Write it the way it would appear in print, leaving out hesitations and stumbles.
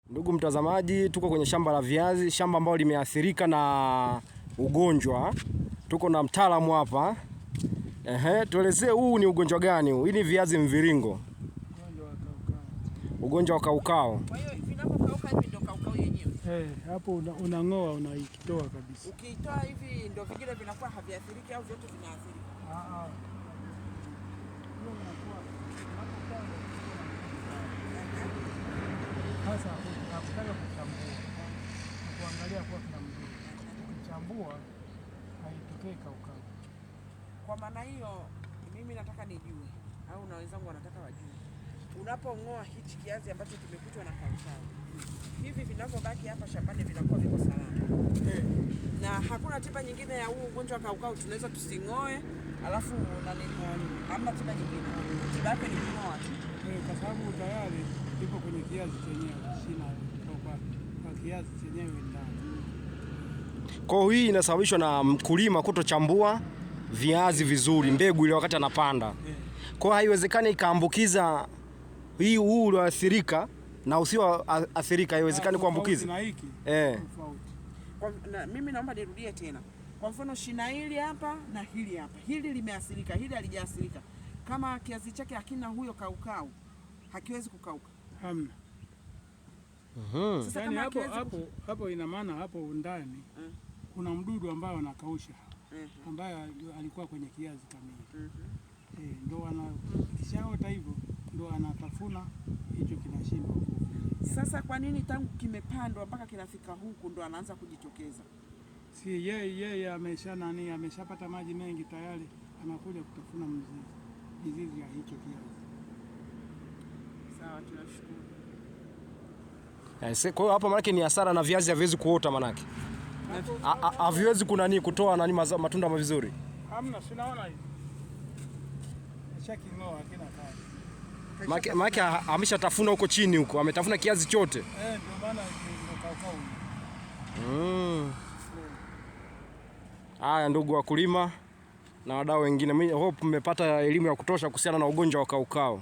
Ndugu mtazamaji, tuko kwenye shamba la viazi, shamba ambalo limeathirika na ugonjwa. Tuko na mtaalamu hapa. Tuelezee huu ni ugonjwa gani huu? Hii ni viazi mviringo. Ugonjwa wa kaukau. Kwa hiyo vinapokauka hivi ndio kaukau yenyewe. Hapo unang'oa unaikitoa kabisa. Ukiitoa hivi ndio vingine vinakuwa haviathiriki au vyote vinaathirika? Sasa hakutaka kuchambua. Kuangalia kwa kuna mzuri. Kuchambua haitokei kaukau. Kwa maana hiyo mimi nataka nijue au na wenzangu wanataka wajue. Unapong'oa hichi kiazi ambacho kimekutwa na kaukau, hivi vinavyobaki hapa shambani vinakuwa viko salama. Na hakuna tiba nyingine ya huu ugonjwa wa kaukau, tunaweza tusing'oe alafu na nini? Hamna tiba nyingine. Tiba yake ni kung'oa tu. Kwa sababu tayari ipo kwenye kiazi chenyewe, shina kwa kiazi chenyewe ndani. Kwa hiyo hii inasababishwa na mkulima kutochambua viazi vizuri, mbegu ile wakati anapanda. Kwa hiyo haiwezekani ikaambukiza hii huu ulioathirika na usio athirika, haiwezekani kuambukiza. Mimi naomba nirudie tena. Kwa mfano shina hili hapa na hili hapa. Hili limeathirika, hili halijaathirika. Kama kiazi chake hakina huyo kaukau, hakiwezi kukauka. Hamna. Sasa kama hapo ina maana hapo ndani kuna mdudu ambaye anakausha. Ambaye alikuwa kwenye kiazi kamili. Ndio kishaota hivyo ndio anatafuna hicho kinashindwa. Sasa kwa nini tangu kimepandwa mpaka kinafika huku ndo anaanza kujitokeza? Si yeye ameshapata maji mengi tayari, anakuja kutafuna mizizi ya hicho kiazi. Sawa, tunashukuru. Kwa hiyo hapa maana ni hasara na viazi haviwezi kuota maana. Haviwezi kutoa matunda vizuri. Hamna, sinaona hivi. Shaking'oa hakina kazi. Maana ameshatafuna huko chini huko, ametafuna kiazi chote. Ndio maana kaukau. Haya ndugu wakulima na wadau wengine, mimi hope mmepata elimu ya kutosha kuhusiana na ugonjwa wa kaukau.